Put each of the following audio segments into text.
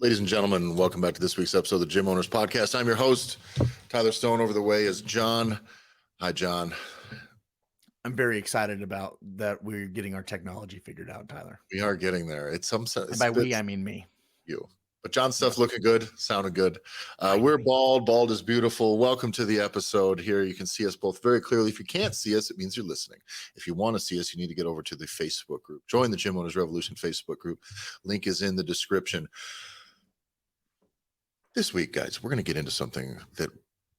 Ladies and gentlemen, welcome back to this week's episode of the Gym Owners Podcast. I'm your host, Tyler Stone. Over the way is John. Hi, John. I'm very excited about that. We're getting our technology figured out, Tyler. We are getting there. It's some sense. And by we, I mean me. You. But John's stuff looking good, sounding good. We're bald. Bald is beautiful. Welcome to the episode. Here you can see us both very clearly. If you can't see us, it means you're listening. If you want to see us, you need to get over to the Facebook group. Join the Gym Owners Revolution Facebook group. Link is in the description. This week, guys, we're going to get into something that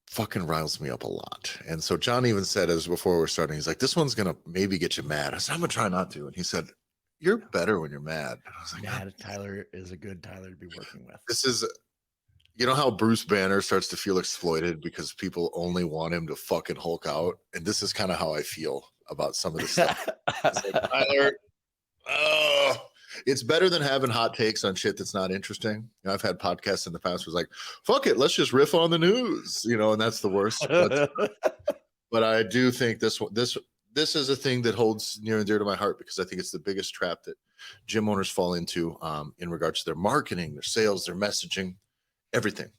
fucking riles me up a lot. And so John even said, as before we're starting, he's like, this one's going to maybe get you mad. I said, I'm going to try not to. And he said, you're better when you're mad. And I was like, mad Tyler is a good Tyler to be working with. This is, you know how Bruce Banner starts to feel exploited because people only want him to fucking Hulk out? And this is kind of how I feel about some of this stuff. Like, Tyler, it's better than having hot takes on shit that's not interesting. You know, I've had podcasts in the past where it's like, fuck it, let's just riff on the news, you know, and that's the worst. But I do think this is a thing that holds near and dear to my heart because I think it's the biggest trap that gym owners fall into in regards to their marketing, their sales, their messaging, everything.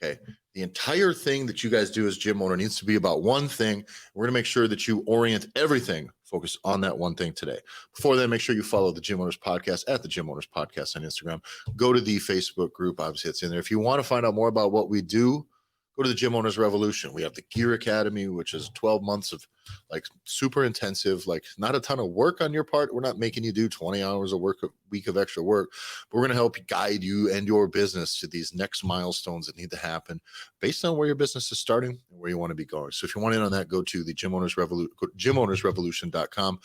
Okay. The entire thing that you guys do as gym owner needs to be about one thing. We're going to make sure that you orient everything focused on that one thing today. Before then, make sure you follow the Gym Owners Podcast at the Gym Owners Podcast on Instagram. Go to the Facebook group. Obviously, it's in there. If you want to find out more about what we do, go to the Gym Owners Revolution. We have the Gear Academy, which is 12 months of like super intensive, like not a ton of work on your part. We're not making you do 20 hours a week of extra work, but we're going to help guide you and your business to these next milestones that need to happen based on where your business is starting and where you want to be going. So if you want in on that, go to the Gym Owners Revolution, gymownersrevolution.com.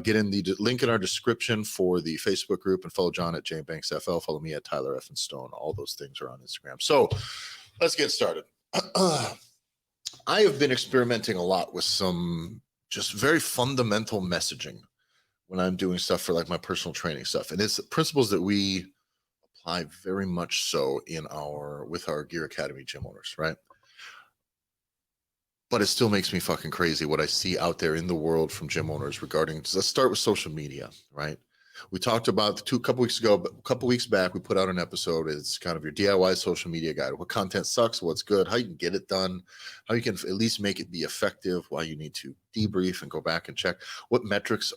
Get in the link in our description for the Facebook group and follow John at JBanksFL. Follow me at Tyler F. and Stone. All those things are on Instagram. So let's get started. I have been experimenting a lot with some just very fundamental messaging when I'm doing stuff for like my personal training stuff. And it's principles that we apply very much so with our Gear Academy gym owners, right? But it still makes me fucking crazy what I see out there in the world from gym owners regarding, let's start with social media, right? We talked about a couple weeks back, we put out an episode. It's kind of your DIY social media guide. What content sucks, what's good, how you can get it done, how you can at least make it be effective, why you need to debrief and go back and check. What metrics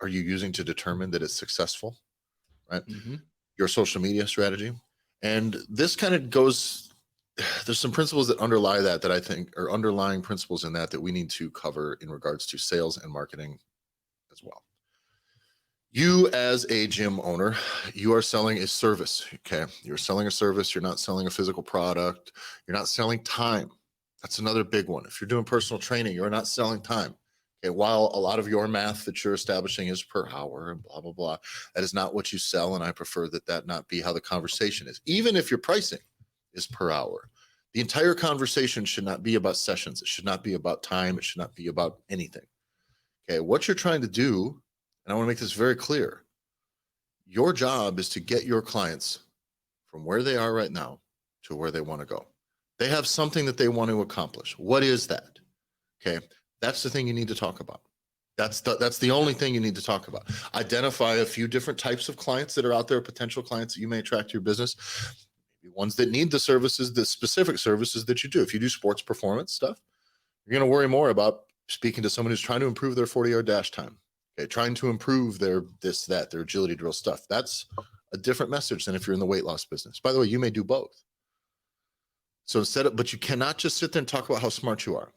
are you using to determine that it's successful, right? Mm-hmm. Your social media strategy. And this kind of goes, there's some principles that underlie that I think are underlying principles in that we need to cover in regards to sales and marketing as well. You as a gym owner, you are selling a service, okay? You're selling a service. You're not selling a physical product. You're not selling time. That's another big one. If you're doing personal training, you're not selling time, okay? While a lot of your math that you're establishing is per hour and blah, blah, blah, that is not what you sell, and I prefer that not be how the conversation is. Even if your pricing is per hour, the entire conversation should not be about sessions. It should not be about time. It should not be about anything, okay? What you're trying to do, and I want to make this very clear. Your job is to get your clients from where they are right now to where they want to go. They have something that they want to accomplish. What is that? Okay. That's the thing you need to talk about. That's the only thing you need to talk about. Identify a few different types of clients that are out there, potential clients that you may attract to your business. Maybe ones that need the services, the specific services that you do. If you do sports performance stuff, you're going to worry more about speaking to someone who's trying to improve their 40-yard dash time. Okay, trying to improve their agility drill stuff. That's a different message than if you're in the weight loss business. By the way, you may do both. So but you cannot just sit there and talk about how smart you are,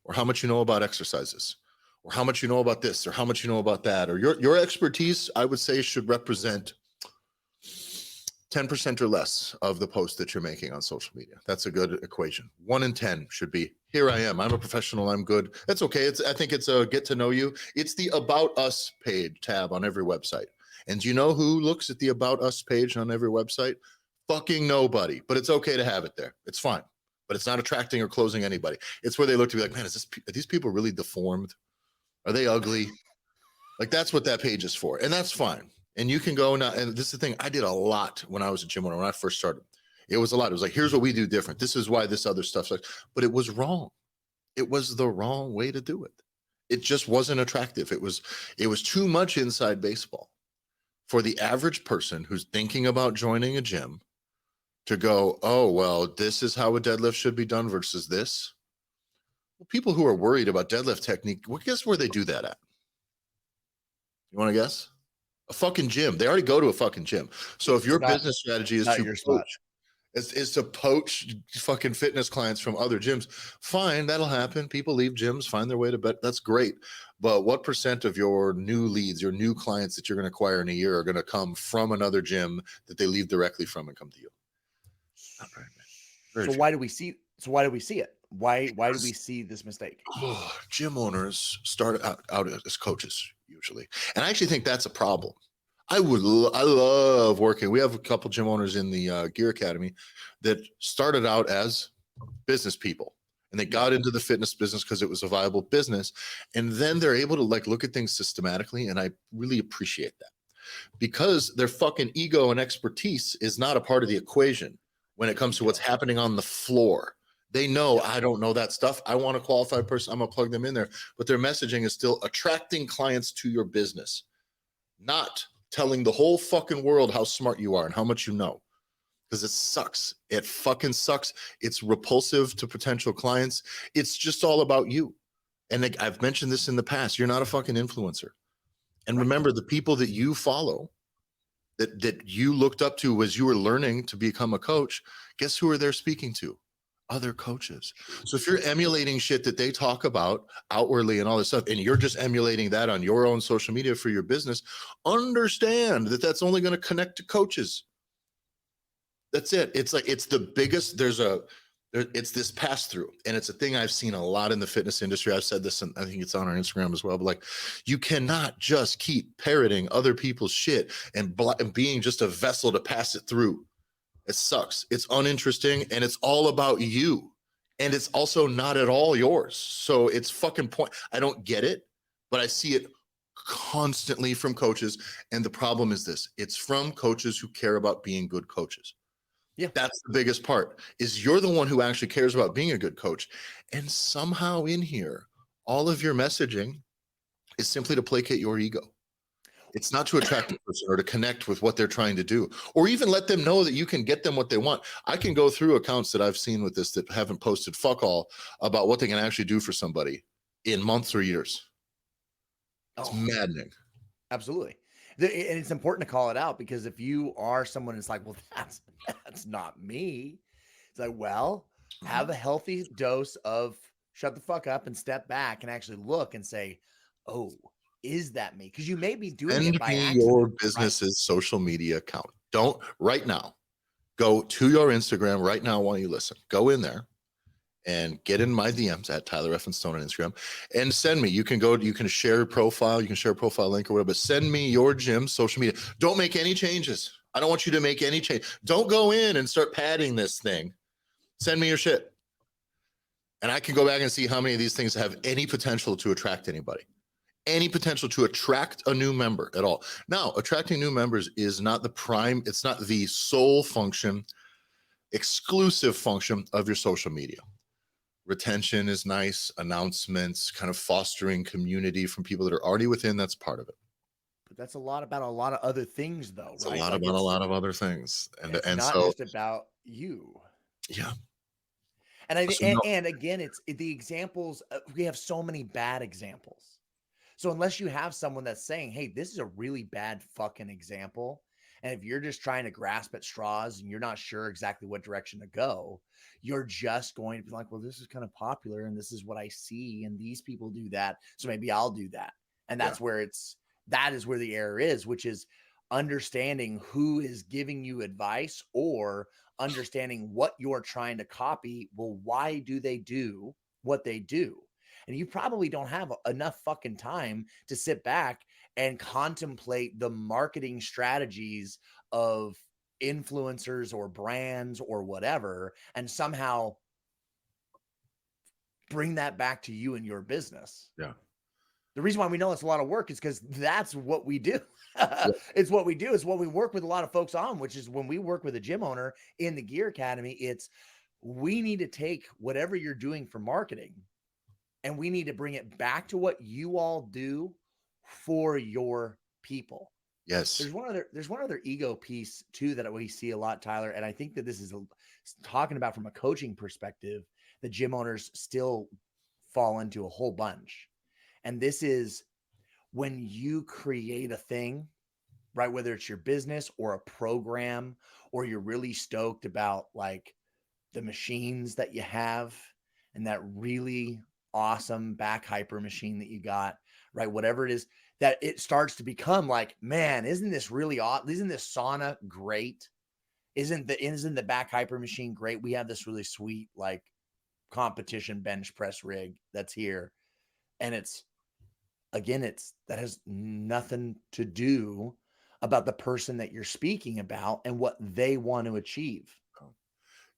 or how much you know about exercises, or how much you know about this, or how much you know about that, or your expertise, I would say, should represent 10% or less of the post that you're making on social media. That's a good equation. 1 in 10 should be, here I am. I'm a professional. I'm good. That's okay. I think it's a get to know you. It's the About Us page tab on every website. And do you know who looks at the About Us page on every website? Fucking nobody. But it's okay to have it there. It's fine. But it's not attracting or closing anybody. It's where they look to be like, man, are these people really deformed? Are they ugly? Like, that's what that page is for. And that's fine. And you can go now, and this is the thing, I did a lot when I was a gym owner, when I first started. It was a lot. It was like, here's what we do different. This is why this other stuff's like, but it was wrong. It was the wrong way to do it. It just wasn't attractive. It was too much inside baseball for the average person who's thinking about joining a gym to go, oh, well, this is how a deadlift should be done versus this. Well, people who are worried about deadlift technique, well, guess where they do that at? You want to guess? A fucking gym. They already go to a fucking gym. So if your Not business strategy is not to your spot. poach, is to poach fucking fitness clients from other gyms, fine, that'll happen. People leave gyms, find their way to bet. That's great. But what percent of your new leads, your new clients that you're going to acquire in a year are going to come from another gym that they leave directly from and come to you? Not very many. Very So few. why do we see? So why do we see it? Why do we see this mistake? Gym owners start out as coaches usually, and I actually think that's a problem. I love working. We have a couple gym owners in the Gear Academy that started out as business people, and they got into the fitness business because it was a viable business, and then they're able to like look at things systematically, and I really appreciate that because their fucking ego and expertise is not a part of the equation when it comes to what's happening on the floor. They know I don't know that stuff. I want a qualified person. I'm gonna plug them in there, but their messaging is still attracting clients to your business, not telling the whole fucking world how smart you are and how much you know. Because it sucks. It fucking sucks. It's repulsive to potential clients. It's just all about you. And like, I've mentioned this in the past. You're not a fucking influencer. And remember, the people that you follow, that you looked up to as you were learning to become a coach, guess who are they speaking to? Other coaches. So if you're emulating shit that they talk about outwardly and all this stuff, and you're just emulating that on your own social media for your business, understand that that's only going to connect to coaches. That's it. It's like, it's the biggest, it's this pass through. And it's a thing I've seen a lot in the fitness industry. I've said this, and I think it's on our Instagram as well, but like, you cannot just keep parroting other people's shit and being just a vessel to pass it through. It sucks. It's uninteresting, and it's all about you. And it's also not at all yours. So it's fucking point. I don't get it, but I see it constantly from coaches. And the problem is this: it's from coaches who care about being good coaches. Yeah. That's the biggest part, is you're the one who actually cares about being a good coach. And somehow in here, all of your messaging is simply to placate your ego. It's not to attract a person or to connect with what they're trying to do, or even let them know that you can get them what they want. I can go through accounts that I've seen with this that haven't posted fuck all about what they can actually do for somebody in months or years. It's maddening. Absolutely. And it's important to call it out, because if you are someone that's like, well, that's not me. It's like, well, have a healthy dose of shut the fuck up and step back and actually look and say, oh, is that me? Because you may be doing it by accident. Your business's social media account. Don't right now. Go to your Instagram right now while you listen. Go in there and get in my DMs at Tyler F. and Stone on Instagram and send me. You can share a profile, you can share a profile link or whatever, but send me your gym social media. Don't make any changes. I don't want you to make any change. Don't go in and start padding this thing. Send me your shit. And I can go back and see how many of these things have any potential to attract anybody. Any potential to attract a new member at all. Now, attracting new members is not it's not the sole function, exclusive function of your social media. Retention is nice, announcements, kind of fostering community from people that are already within, that's part of it. But that's a lot about a lot of other things, though. It's right? a lot of other things. And not so, just about you. Yeah. And I think, and again, it's the examples. We have so many bad examples. So unless you have someone that's saying, hey, this is a really bad fucking example, and if you're just trying to grasp at straws and you're not sure exactly what direction to go, you're just going to be like, well, this is kind of popular and this is what I see and these people do that, so maybe I'll do that. And that's where that is where the error is, which is understanding who is giving you advice or understanding what you're trying to copy. Well, why do they do what they do? And you probably don't have enough fucking time to sit back and contemplate the marketing strategies of influencers or brands or whatever, and somehow bring that back to you and your business. Yeah. The reason why we know it's a lot of work is because that's what we do. It's what we do. It's what we work with a lot of folks on, which is when we work with a gym owner in the Gear Academy, we need to take whatever you're doing for marketing and we need to bring it back to what you all do for your people. Yes. There's one other ego piece too that we see a lot, Tyler. And I think that this is talking about from a coaching perspective, the gym owners still fall into a whole bunch. And this is when you create a thing, right? Whether it's your business or a program, or you're really stoked about like the machines that you have and that really awesome back hyper machine that you got, right? Whatever it is, that it starts to become like, man, isn't this really awesome? Isn't this sauna great? Isn't the back hyper machine great? We have this really sweet like competition bench press rig that's here. And it's that has nothing to do about the person that you're speaking about and what they want to achieve.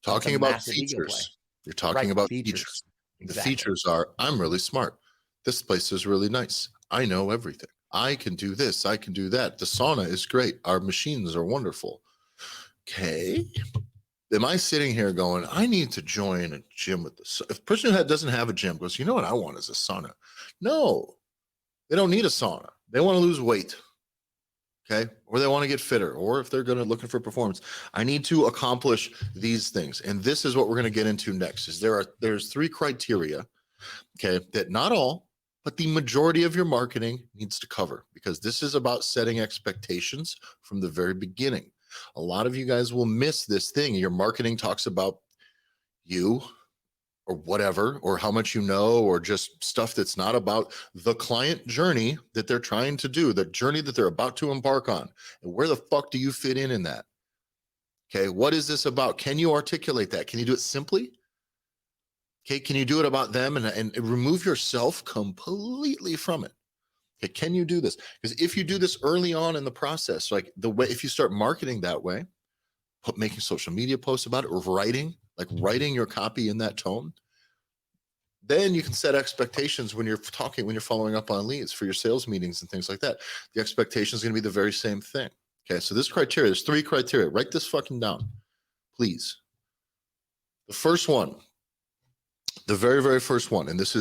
Talking about features. You're talking about features. The features are, I'm really smart. This place is really nice. I know everything. I can do this. I can do that. The sauna is great. Our machines are wonderful. Okay. Am I sitting here going, I need to join a gym with this? If a person who doesn't have a gym goes, you know what I want is a sauna. No, they don't need a sauna. They want to lose weight. Okay. Or they want to get fitter, or if they're looking for performance, I need to accomplish these things. And this is what we're going to get into next is there's 3 criteria. Okay. That not all, but the majority of your marketing needs to cover, because this is about setting expectations from the very beginning. A lot of you guys will miss this thing. Your marketing talks about you or whatever, or how much you know, or just stuff that's not about the client journey that they're trying to do, the journey that they're about to embark on. And where the fuck do you fit in that? Okay. What is this about? Can you articulate that? Can you do it simply? Okay. Can you do it about them and remove yourself completely from it? Okay. Can you do this? Because if you do this early on in the process, like the way, if you start marketing that way, making social media posts about it, or writing your copy in that tone, then you can set expectations when you're following up on leads for your sales meetings and things like that. The expectation is going to be the very same thing. Okay. So there's 3 criteria. Write this fucking down, please. The first one, the very, very first one, and this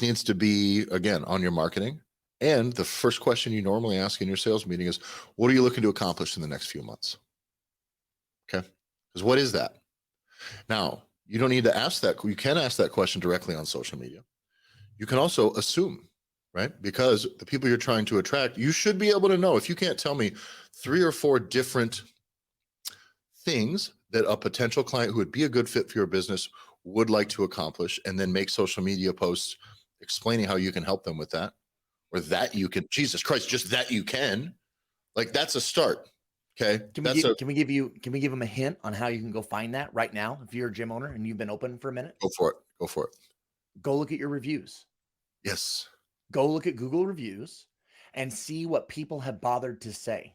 needs to be, again, on your marketing. And the first question you normally ask in your sales meeting is, what are you looking to accomplish in the next few months? Okay. Because what is that? Now, you don't need to ask that. You can ask that question directly on social media. You can also assume, right? Because the people you're trying to attract, you should be able to know. If you can't tell me 3 or 4 different things that a potential client who would be a good fit for your business would like to accomplish, and then make social media posts explaining how you can help them with that, or that you can, Jesus Christ, just that you can, like, that's a start. Okay. Can we give them a hint on how you can go find that right now? If you're a gym owner and you've been open for a minute, Go for it. Go look at your reviews. Yes. Go look at Google reviews and see what people have bothered to say.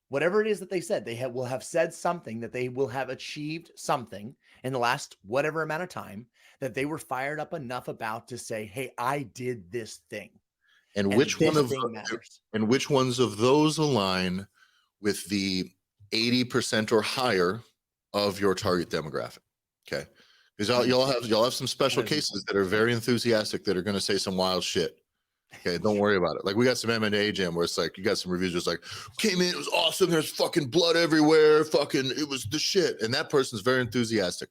Whatever it is that they said, will have said something, that they will have achieved something in the last whatever amount of time that they were fired up enough about to say, hey, I did this thing. And which ones of those align with the 80% or higher of your target demographic? Okay. Because you'll have some special cases that are very enthusiastic that are going to say some wild shit. Okay, don't worry about it. Like, we got some M&A Jam where it's like, you got some reviews where it's like, came in, it was awesome, there's fucking blood everywhere, it was the shit. And that person's very enthusiastic.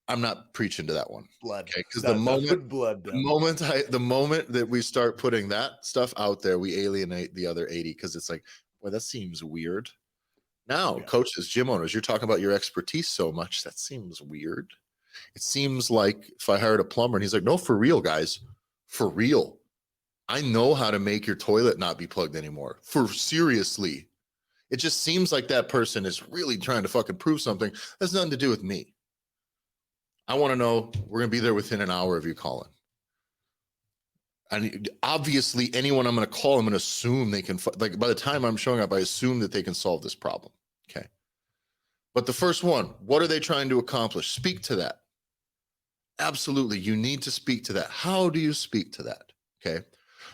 I'm not preaching to that one. Blood. Okay, because the moment that we start putting that stuff out there, we alienate the other 80, because it's like, boy, that seems weird. Now, coaches, gym owners, you're talking about your expertise so much, that seems weird. It seems like if I hired a plumber and he's like, no, for real, guys, for real, I know how to make your toilet not be plugged anymore. For seriously. It just seems like that person is really trying to fucking prove something. That's nothing to do with me. I want to know, we're going to be there within an hour of you calling. And obviously, anyone I'm going to call, I'm going to assume they can, like, by the time I'm showing up, I assume that they can solve this problem. Okay. But the first one, what are they trying to accomplish? Speak to that. Absolutely. You need to speak to that. How do you speak to that? Okay.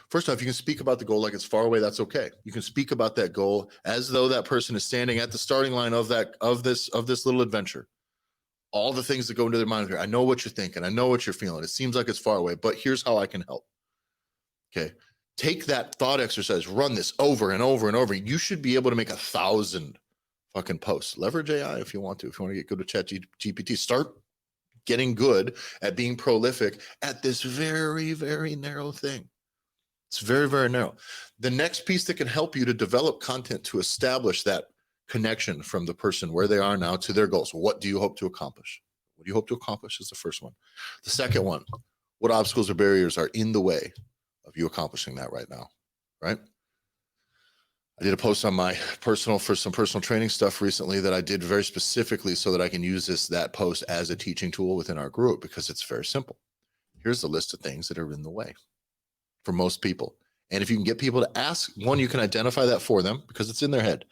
First off, you can speak about the goal like it's far away. That's okay. You can speak about that goal as though that person is standing at the starting line of this little adventure. All the things that go into their mind here. I know what you're thinking. I know what you're feeling. It seems like it's far away, but here's how I can help. Okay. Take that thought exercise, run this over and over and over. You should be able to make 1,000 fucking posts. Leverage AI if you want to. If you want to get good at Chat GPT, start getting good at being prolific at this very, very narrow thing. It's very, very narrow. The next piece that can help you to develop content to establish that connection from the person where they are now to their goals. What do you hope to accomplish? What do you hope to accomplish is the first one. The second one, what obstacles or barriers are in the way of you accomplishing that right now, right? I did a post on my personal for some personal training stuff recently that I did very specifically so that I can use that post as a teaching tool within our group, because it's very simple. Here's the list of things that are in the way for most people. And if you can get people to ask, one, you can identify that for them because it's in their head.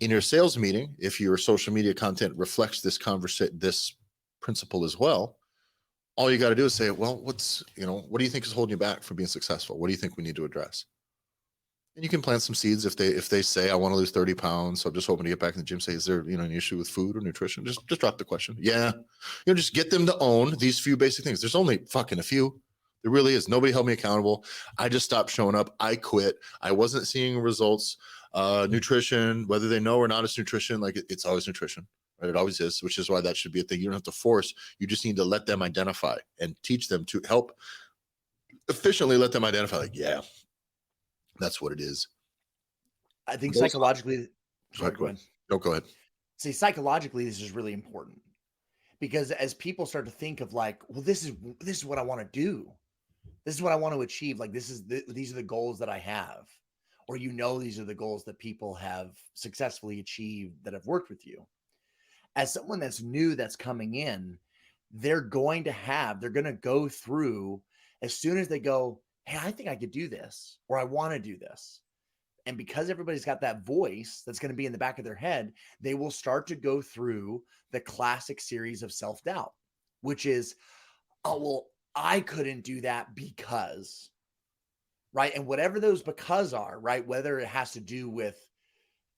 In your sales meeting, if your social media content reflects this principle as well, all you got to do is say, well, what do you think is holding you back from being successful? What do you think we need to address? And you can plant some seeds. If they say, I want to lose 30 pounds, so I'm just hoping to get back in the gym. Say, is there an issue with food or nutrition? Just drop the question. Yeah, just get them to own these few basic things. There's only fucking a few. There really is. Nobody held me accountable. I just stopped showing up. I quit. I wasn't seeing results. Nutrition, whether they know or not, it's nutrition. Like it's always nutrition, right? It always is, which is why that should be a thing. You don't have to force. You just need to let them identify and teach them to help efficiently let them identify. Like, yeah, that's what it is. I think psychologically. Sorry, go ahead. No, go ahead. See, psychologically, this is really important because as people start to think of like, well, this is what I want to do. This is what I want to achieve. Like these are the goals that I have, or these are the goals that people have successfully achieved that have worked with you. As someone that's new, that's coming in, they're going to go through as soon as they go, hey, I think I could do this, or I want to do this. And because everybody's got that voice that's going to be in the back of their head, they will start to go through the classic series of self-doubt, which is, oh, well, I couldn't do that because, right? And whatever those because are, right? Whether it has to do with,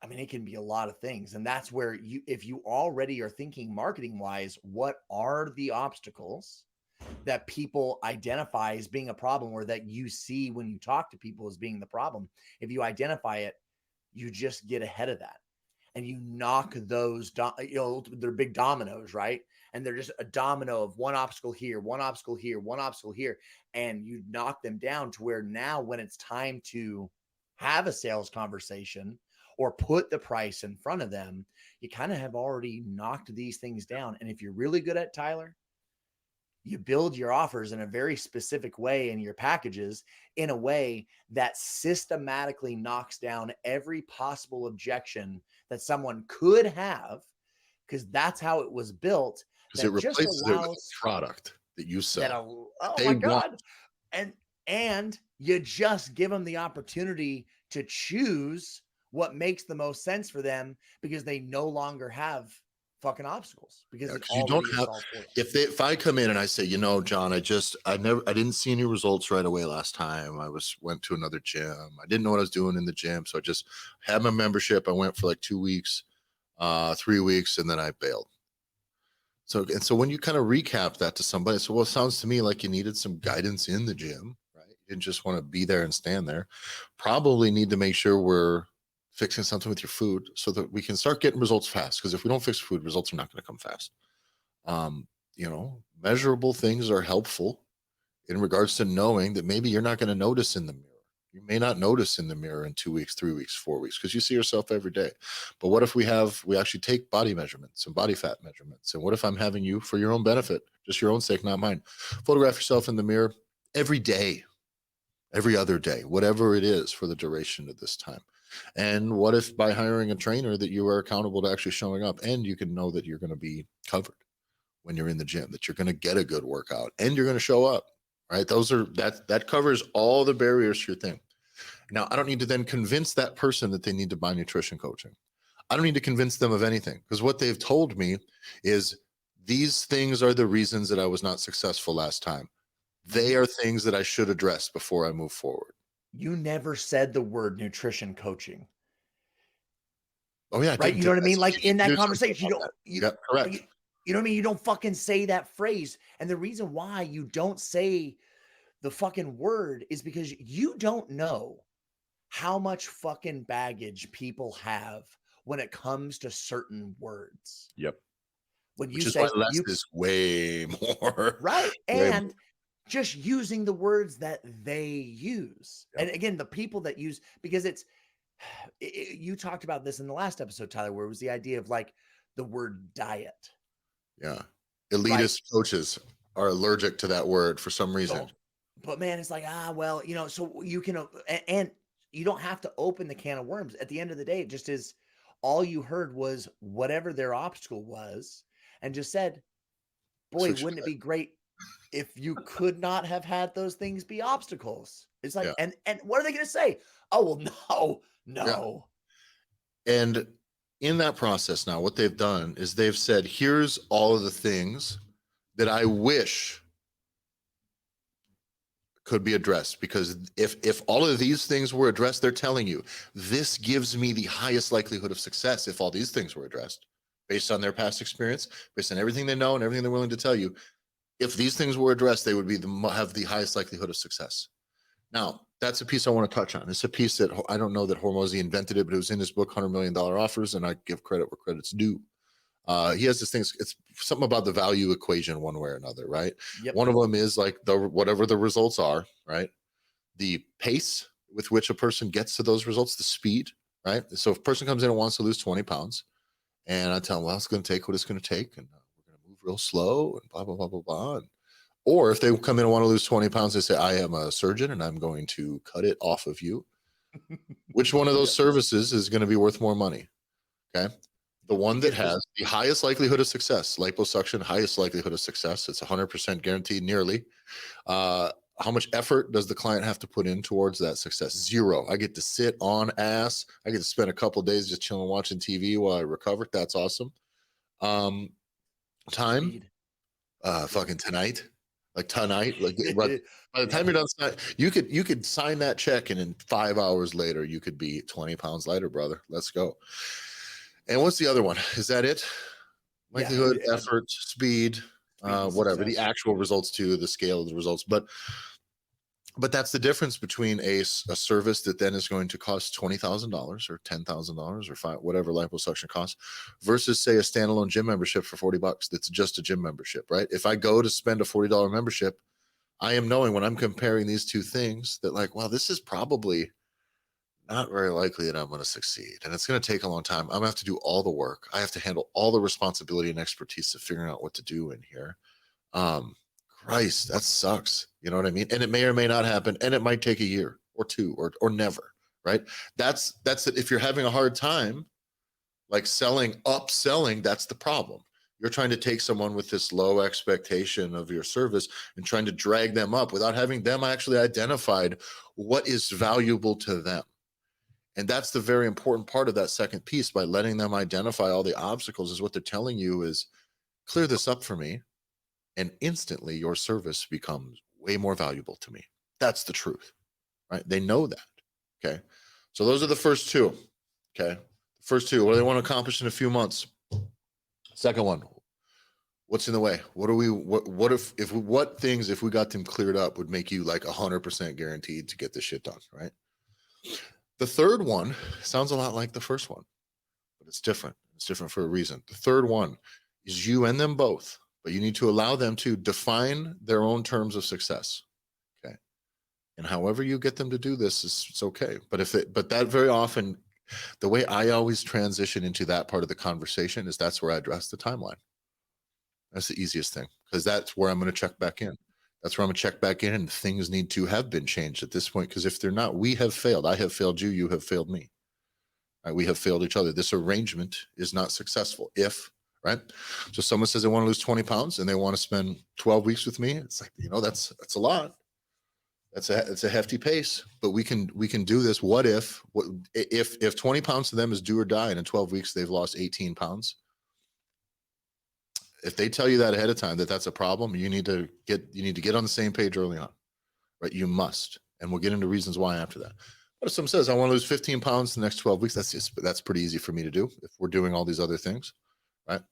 it can be a lot of things. And that's where if you already are thinking marketing wise, what are the obstacles that people identify as being a problem, or that you see when you talk to people as being the problem? If you identify it, you just get ahead of that and you knock those, they're big dominoes, right? And they're just a domino of one obstacle here, one obstacle here, one obstacle here. And you knock them down to where now when it's time to have a sales conversation or put the price in front of them, you kind of have already knocked these things down. And if you're really good at Tyler, you build your offers in a very specific way in your packages in a way that systematically knocks down every possible objection that someone could have, because that's how it was built. Because it replaces it with a product that you sell. Oh my God. And you just give them the opportunity to choose what makes the most sense for them, because they no longer have fucking obstacles, because you don't have, if I come in and I say, John, I didn't see any results right away last time. I went to another gym. I didn't know what I was doing in the gym. So I just had my membership. I went for like 2 weeks, 3 weeks, and then I bailed. So when you kind of recap that to somebody, so, well, it sounds to me like you needed some guidance in the gym, right? You didn't just want to be there and stand there. Probably need to make sure we're fixing something with your food so that we can start getting results fast. Because if we don't fix food, results are not going to come fast. Measurable things are helpful in regards to knowing that maybe you're not going to notice in the mirror. You may not notice in the mirror in 2 weeks, 3 weeks, 4 weeks, because you see yourself every day. But what if we actually take body measurements and body fat measurements? And what if I'm having you, for your own benefit, just your own sake, not mine, photograph yourself in the mirror every day, every other day, whatever it is for the duration of this time. And what if by hiring a trainer that you are accountable to actually showing up, and you can know that you're going to be covered when you're in the gym, that you're going to get a good workout and you're going to show up, right? That covers all the barriers to your thing. Now, I don't need to then convince that person that they need to buy nutrition coaching. I don't need to convince them of anything, because what they've told me is these things are the reasons that I was not successful last time. They are things that I should address before I move forward. You never said the word nutrition coaching. Oh yeah. Right. You know what I mean? Like in that conversation, correct. You know what I mean? You don't fucking say that phrase. And the reason why you don't say the fucking word is because you don't know how much fucking baggage people have when it comes to certain words. Yep. When you Which is why say less you is way more. right, Way more. and just using the words that they use. Yep. And again, the people that use, because you talked about this in the last episode, Tyler, where it was the idea of like the word diet. Yeah. Right. Elitist coaches are allergic to that word for some reason. But man, it's like, well, so you can, and you don't have to open the can of worms. At the end of the day, it just is, all you heard was whatever their obstacle was, and just said, boy, wouldn't it be great if you could not have had those things be obstacles? It's like, Yeah. and what are they going to say? Oh, well, no. Yeah. And in that process now, what they've done is they've said, here's all of the things that I wish could be addressed, because if all of these things were addressed, they're telling you this gives me the highest likelihood of success if all these things were addressed, based on their past experience, based on everything they know and everything they're willing to tell you. If these things were addressed, they would have the highest likelihood of success. Now, that's a piece I want to touch on. It's a piece that I don't know that Hormozi invented it, but it was in his book, $100 Million Offers, and I give credit where credit's due. He has this thing, it's something about the value equation one way or another, right? Yep. One of them is like whatever the results are, right? The pace with which a person gets to those results, the speed, right? So if a person comes in and wants to lose 20 pounds, and I tell them, well, it's going to take what it's going to take, and we're going to move real slow, and blah, blah, blah, blah, blah. Or if they come in and want to lose 20 pounds, they say, I am a surgeon and I'm going to cut it off of you. Which one of those services is going to be worth more money? Okay. The one that has the highest likelihood of success, liposuction, highest likelihood of success. It's 100% guaranteed, nearly. How much effort does the client have to put in towards that success? Zero. I get to sit on ass. I get to spend a couple of days just chilling, watching TV while I recover. That's awesome. Time, fucking tonight. Like tonight, like by the time you're done, you could sign that check, and in 5 hours later, you could be 20 pounds lighter, brother. Let's go. And what's the other one? Is that it? Likelihood, effort, speed, whatever. The actual results too, the scale of the results. But that's the difference between a service that then is going to cost $20,000 or $10,000 or whatever liposuction costs, versus say a standalone gym membership for $40. That's just a gym membership, right? If I go to spend a $40 membership, I am knowing when I'm comparing these two things that like, well, this is probably not very likely that I'm going to succeed. And it's going to take a long time. I'm going to have to do all the work. I have to handle all the responsibility and expertise of figuring out what to do in here. Christ, that sucks. You know what I mean? And it may or may not happen. And it might take a year or two or never, right? That's it. If you're having a hard time, like upselling, that's the problem. You're trying to take someone with this low expectation of your service and trying to drag them up without having them actually identified what is valuable to them. And that's the very important part of that second piece. By letting them identify all the obstacles, is what they're telling you is, clear this up for me, and instantly your service becomes way more valuable to me. That's the truth, right? They know that. Okay. So those are the first two. Okay. The first two, what do they want to accomplish in a few months? Second one, what's in the way? What things, if we got them cleared up, would make you like 100% guaranteed to get this shit done, right? The third one sounds a lot like the first one, but it's different. It's different for a reason. The third one is you and them both, but you need to allow them to define their own terms of success. Okay. And however you get them to do this, it's okay. But that very often, the way I always transition into that part of the conversation is that's where I address the timeline. That's the easiest thing, because that's where I'm going to check back in. That's where I'm going to check back in, and things need to have been changed at this point, because if they're not, we have failed. I have failed you. You have failed me. Right? We have failed each other. This arrangement is not successful right? So someone says they want to lose 20 pounds and they want to spend 12 weeks with me. It's like, that's a lot. It's a hefty pace, but we can do this. What if 20 pounds to them is do or die, and in 12 weeks they've lost 18 pounds? If they tell you that ahead of time, that's a problem, you need to get on the same page early on, right? You must, and we'll get into reasons why after that. But if someone says I want to lose 15 pounds in the next 12 weeks, that's pretty easy for me to do if we're doing all these other things, right?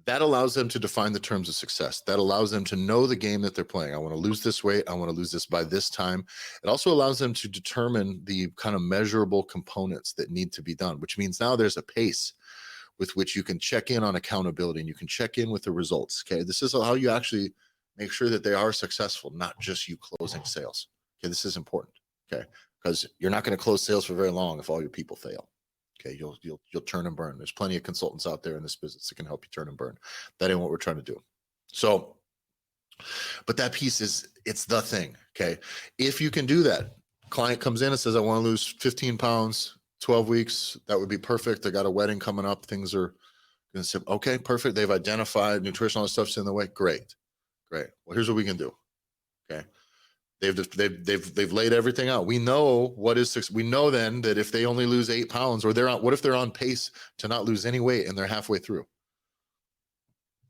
That allows them to define the terms of success. That allows them to know the game that they're playing. I want to lose this weight. I want to lose this by this time. It also allows them to determine the kind of measurable components that need to be done, which means now there's a pace with which you can check in on accountability and you can check in with the results. Okay. This is how you actually make sure that they are successful, not just you closing sales. Okay. This is important. Okay. Because you're not going to close sales for very long if all your people fail. Okay, you'll turn and burn. There's plenty of consultants out there in this business that can help you turn and burn. That ain't what we're trying to do. So, but that piece it's the thing. Okay, if you can do that, client comes in and says, I want to lose 15 pounds, 12 weeks. That would be perfect. I got a wedding coming up. Things are going to say, okay, perfect. They've identified nutrition, all the stuff's in the way. Great. Well, here's what we can do. Okay. They've laid everything out. We know what is. We know then that if they only lose 8 pounds, or what if they're on pace to not lose any weight and they're halfway through?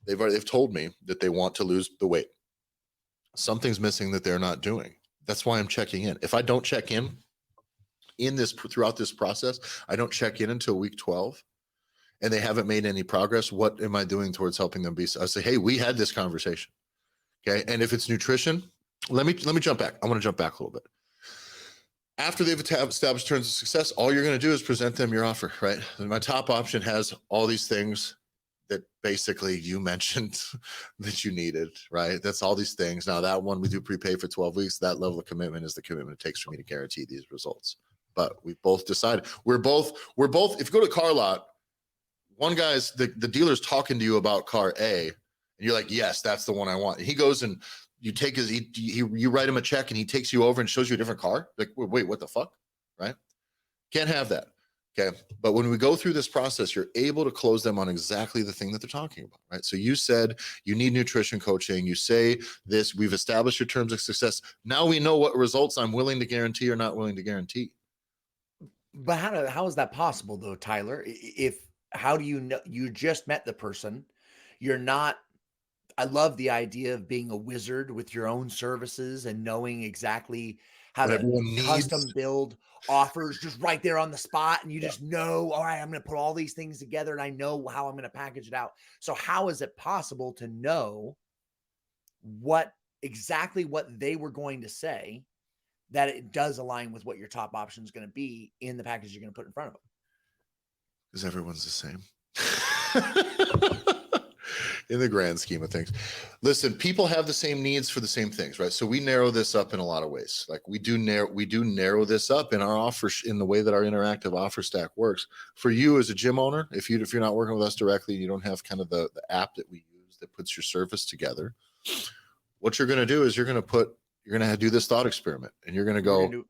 They've told me that they want to lose the weight. Something's missing that they're not doing. That's why I'm checking in. If I don't check in this throughout this process, I don't check in until week 12, and they haven't made any progress. What am I doing towards helping them be? I say, hey, we had this conversation. Okay, and if it's nutrition. Let me jump back. I want to jump back a little bit. After they've established terms of success, all you're going to do is present them your offer, right? And my top option has all these things that basically you mentioned that you needed, right? That's all these things. Now that one we do prepay for 12 weeks. That level of commitment is the commitment it takes for me to guarantee these results. But we both decided we're both, if you go to car lot, one guy's the dealer's talking to you about car A, and you're like, yes, that's the one I want. And he goes and you take his, you write him a check and he takes you over and shows you a different car. Like, wait, what the fuck? Right? Can't have that. Okay. But when we go through this process, you're able to close them on exactly the thing that they're talking about. Right. So you said you need nutrition coaching. You say this, we've established your terms of success. Now we know what results I'm willing to guarantee or not willing to guarantee. But how is that possible though, Tyler? How do you know you just met the person? You're not. I love the idea of being a wizard with your own services and knowing exactly how to custom build offers just right there on the spot. And you just know, all right, I'm going to put all these things together and I know how I'm going to package it out. So how is it possible to know exactly what they were going to say that it does align with what your top option is going to be in the package you're going to put in front of them? Because everyone's the same. In the grand scheme of things. Listen, people have the same needs for the same things, right? So we narrow this up in a lot of ways. Like we do narrow this up in our offer, in the way that our interactive offer stack works. For you as a gym owner, if you're not working with us directly, you don't have kind of the app that we use that puts your service together. What you're going to do is you're going to do this thought experiment, and you're going to go,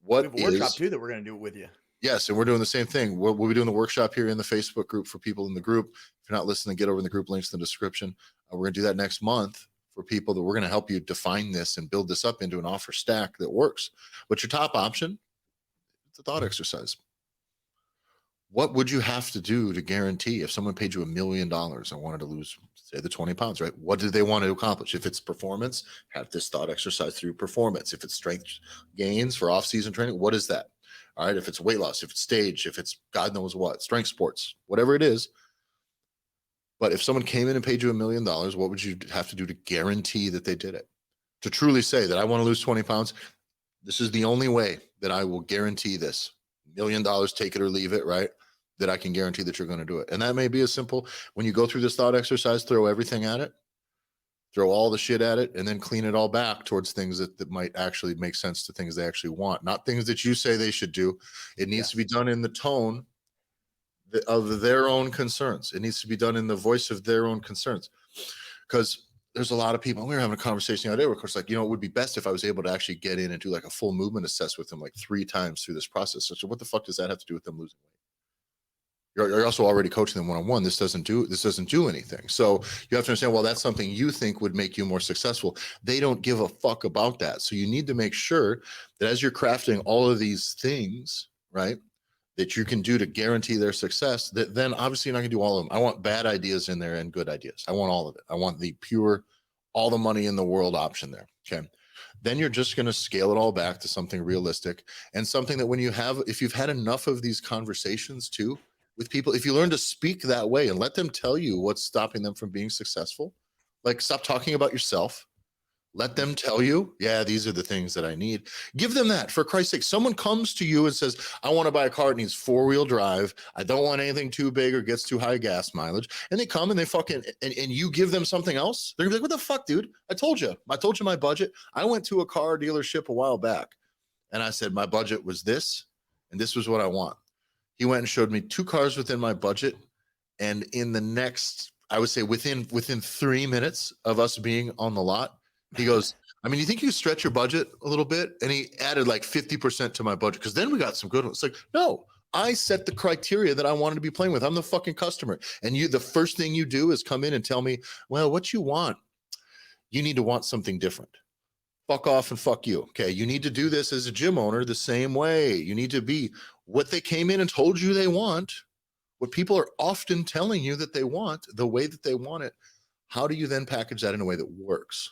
what is... We have a workshop too that we're going to do it with you. Yes, and we're doing the same thing. We'll be doing the workshop here in the Facebook group for people in the group. If you're not listening, get over in the group, links in the description. We're going to do that next month for people that we're going to help you define this and build this up into an offer stack that works. But your top option, it's a thought exercise. What would you have to do to guarantee if someone paid you $1 million and wanted to lose, say, the 20 pounds, right? What do they want to accomplish? If it's performance, have this thought exercise through performance. If it's strength gains for off-season training, what is that? All right. If it's weight loss, if it's stage, if it's God knows what, strength sports, whatever it is. But if someone came in and paid you $1 million, what would you have to do to guarantee that they did it? To truly say that I want to lose 20 pounds. This is the only way that I will guarantee this. $1 million, take it or leave it, right? That I can guarantee that you're going to do it. And that may be as simple. When you go through this thought exercise, throw everything at it. Throw all the shit at it and then clean it all back towards things that might actually make sense to things they actually want, not things that you say they should do. It needs to be done in the tone of their own concerns. It needs to be done in the voice of their own concerns. Because there's a lot of people, we were having a conversation the other day where, of course, like, it would be best if I was able to actually get in and do like a full movement assess with them like 3 times through this process. So what the fuck does that have to do with them losing weight? You're also already coaching them one-on-one. This doesn't do anything. So you have to understand, well, that's something you think would make you more successful. They don't give a fuck about that. So you need to make sure that as you're crafting all of these things, right, that you can do to guarantee their success, that then obviously you're not gonna do all of them. I want bad ideas in there and good ideas. I want all of it. I want the pure, all the money in the world option there. Okay. Then you're just going to scale it all back to something realistic and something that if you've had enough of these conversations too, with people, if you learn to speak that way and let them tell you what's stopping them from being successful, like stop talking about yourself. Let them tell you, yeah, these are the things that I need. Give them that, for Christ's sake. Someone comes to you and says, I want to buy a car that needs 4-wheel drive. I don't want anything too big or gets too high gas mileage. And they come and they fucking, and you give them something else. They're gonna be like, what the fuck, dude? I told you my budget. I went to a car dealership a while back and I said, my budget was this, and this was what I want. He went and showed me 2 cars within my budget. And in the next, I would say within 3 minutes of us being on the lot, he goes, I mean, you think you stretch your budget a little bit? And he added like 50% to my budget, because then we got some good ones. It's like, no, I set the criteria that I wanted to be playing with. I'm the fucking customer. And you, the first thing you do is come in and tell me, well, what you want, you need to want something different. Fuck off and fuck you. Okay. You need to do this as a gym owner the same way. You need to be what they came in and told you they want, what people are often telling you that they want, the way that they want it. How do you then package that in a way that works?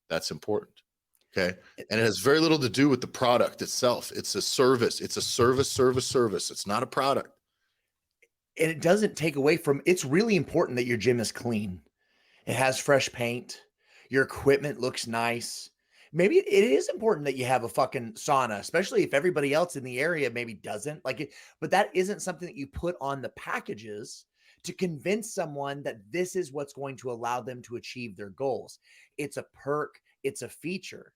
That's important. Okay. And it has very little to do with the product itself. It's a service. It's a service. It's not a product. And it doesn't take away from, it's really important that your gym is clean. It has fresh paint. Your equipment looks nice. Maybe it is important that you have a fucking sauna, especially if everybody else in the area maybe doesn't like it. But that isn't something that you put on the packages to convince someone that this is what's going to allow them to achieve their goals. It's a perk, it's a feature.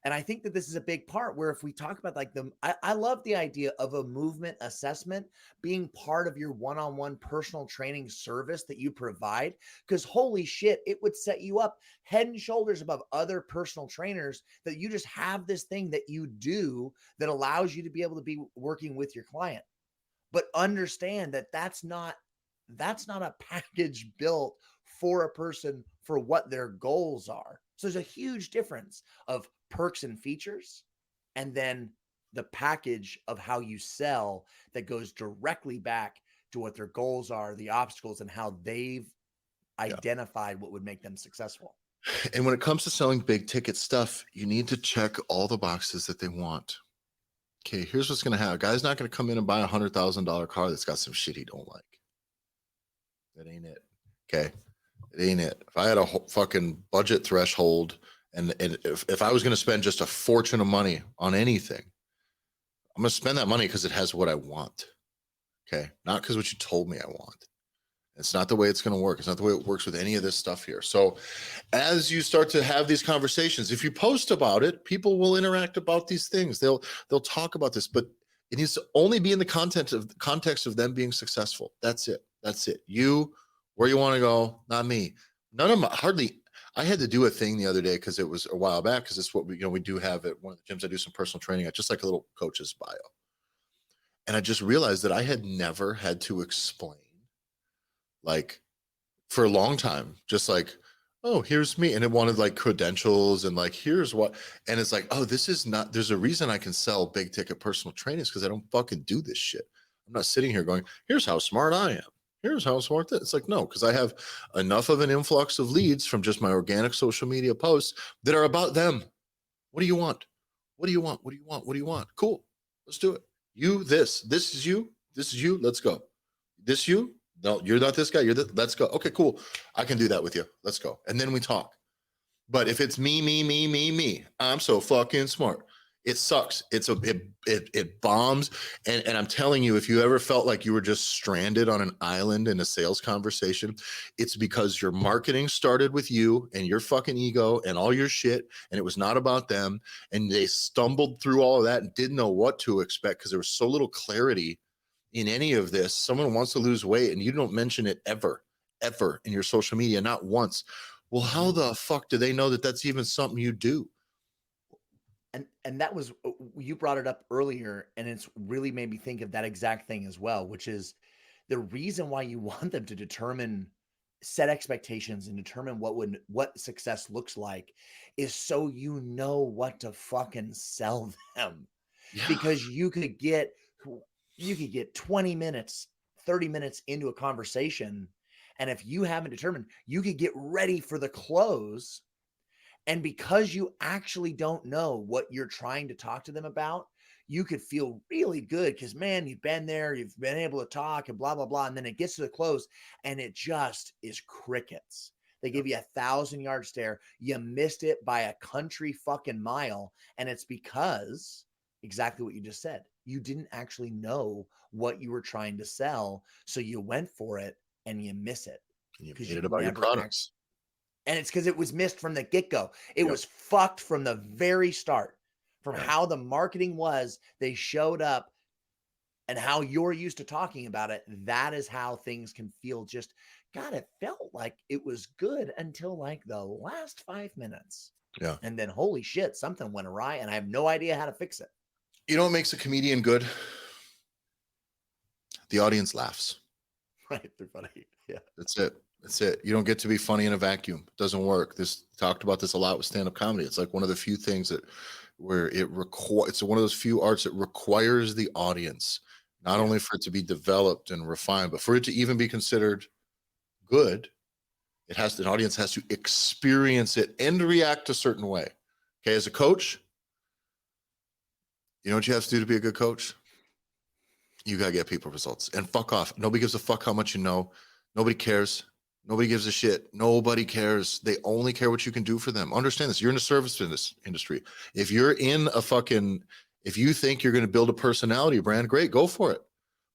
And I think that this is a big part where if we talk about like I love the idea of a movement assessment being part of your one-on-one personal training service that you provide, because holy shit, it would set you up head and shoulders above other personal trainers that you just have this thing that you do that allows you to be able to be working with your client. But understand that that's not a package built for a person for what their goals are. So there's a huge difference of perks and features, and then the package of how you sell that goes directly back to what their goals are, the obstacles, and how they've identified what would make them successful. And when it comes to selling big ticket stuff, you need to check all the boxes that they want. Okay, here's what's going to happen. A guy's not going to come in and buy $100,000 car that's got some shit he don't like. That ain't it. Okay, it ain't it. If I had a fucking budget threshold, and if I was going to spend just a fortune of money on anything, I'm going to spend that money because it has what I want. Okay, not because what you told me I want. It's not the way it's going to work. It's not the way it works with any of this stuff here. So as you start to have these conversations, if you post about it, people will interact about these things. They'll talk about this, but it needs to only be in the context of them being successful. That's it. That's it. You, where you want to go, not me. None of my, hardly, I had to do a thing the other day because it was a while back, because it's what we do have at one of the gyms. I do some personal training. I just like a little coach's bio. And I just realized that I had never had to explain, like, for a long time, just like, oh, here's me. And it wanted like credentials and like, here's what, and it's like, oh, this is not, there's a reason I can sell big ticket personal trainings, because I don't fucking do this shit. I'm not sitting here going, here's how smart I am. Here's how smart that. It's like, no, because I have enough of an influx of leads from just my organic social media posts that are about them. What do you want? What do you want? What do you want? What do you want? Cool. Let's do it. You, this is you. This is you. Let's go. This you. No, you're not this guy. You're the, let's go. Okay, cool. I can do that with you. Let's go. And then we talk. But if it's me, I'm so fucking smart. It sucks. It bombs. And I'm telling you, if you ever felt like you were just stranded on an island in a sales conversation, it's because your marketing started with you and your fucking ego and all your shit, and it was not about them. And they stumbled through all of that and didn't know what to expect because there was so little clarity in any of this. Someone wants to lose weight and you don't mention it ever in your social media, not once. Well, how the fuck do they know that that's even something you do? And that was, you brought it up earlier, and it's really made me think of that exact thing as well, which is the reason why you want them to set expectations and determine what success looks like is so you know what to fucking sell them. Yeah. Because you could get 20 minutes, 30 minutes into a conversation, and if you haven't determined, you could get ready for the close. And because you actually don't know what you're trying to talk to them about, you could feel really good because, man, you've been there, you've been able to talk and blah, blah, blah. And then it gets to the close and it just is crickets. They give you 1,000-yard stare. You missed it by a country fucking mile. And it's because exactly what you just said. You didn't actually know what you were trying to sell. So you went for it and you miss it. You made it about your products. And it's because it was missed from the get-go. It was fucked from the very start. From how the marketing was, they showed up and how you're used to talking about it. That is how things can feel. Just, God, it felt like it was good until like the last 5 minutes. Yeah. And then holy shit, something went awry and I have no idea how to fix it. You know what makes a comedian good? The audience laughs. Right. They're funny. Yeah. That's it. That's it. You don't get to be funny in a vacuum. It doesn't work. This talked about this a lot with stand-up comedy. It's like one of the few things that where it's one of those few arts that requires the audience, not only for it to be developed and refined, but for it to even be considered good, an audience has to experience it and react a certain way. Okay. As a coach, you know what you have to do to be a good coach? You got to get people results and fuck off. Nobody gives a fuck how much you know. Nobody cares. Nobody gives a shit. Nobody cares. They only care what you can do for them. Understand this. You're in the service industry. If you're in if you think you're going to build a personality brand, great, go for it.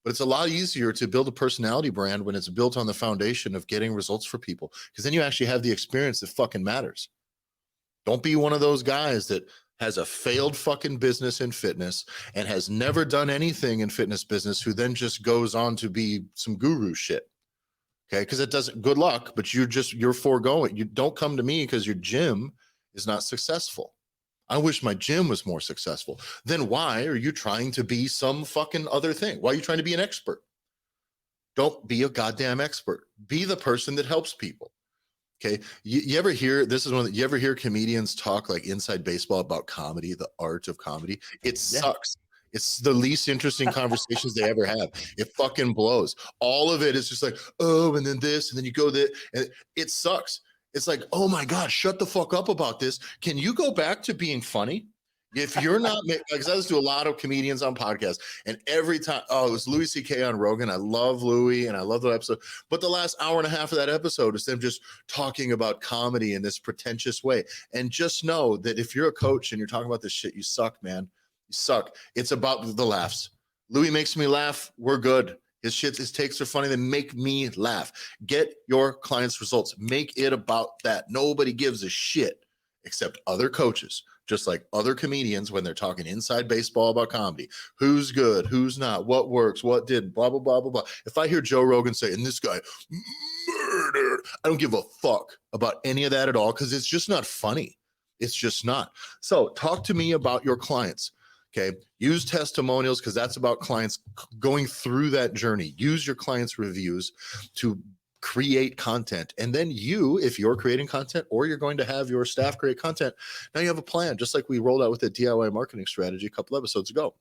But it's a lot easier to build a personality brand when it's built on the foundation of getting results for people, because then you actually have the experience that fucking matters. Don't be one of those guys that has a failed fucking business in fitness and has never done anything in fitness business, who then just goes on to be some guru shit. Okay. Cause it doesn't, good luck, but you're foregoing. You don't come to me because your gym is not successful. I wish my gym was more successful. Then why are you trying to be some fucking other thing? Why are you trying to be an expert? Don't be a goddamn expert. Be the person that helps people. Okay. You ever hear, you ever hear comedians talk like inside baseball about comedy, the art of comedy? It sucks. It's the least interesting conversations they ever have. It fucking blows. All of it is just like, oh, and then this, and then you go there, and it sucks. It's like, oh my God, shut the fuck up about this. Can you go back to being funny? If you're not, because I listen to a lot of comedians on podcasts, and every time, it was Louis C.K. on Rogan. I love Louis, and I love the episode. But the last hour and a half of that episode is them just talking about comedy in this pretentious way. And just know that if you're a coach and you're talking about this shit, you suck, man. You suck. It's about the laughs. Louis makes me laugh. We're good. His takes are funny. They make me laugh. Get your clients results. Make it about that. Nobody gives a shit except other coaches, just like other comedians when they're talking inside baseball about comedy. Who's good? Who's not? What works? What didn't? Blah, blah, blah, blah, blah. If I hear Joe Rogan say, and this guy murdered, I don't give a fuck about any of that at all, because it's just not funny. It's just not. So talk to me about your clients. Okay. Use testimonials, because that's about clients going through that journey. Use your clients' reviews to create content. And then if you're creating content, or you're going to have your staff create content, now you have a plan, just like we rolled out with the DIY marketing strategy a couple episodes ago.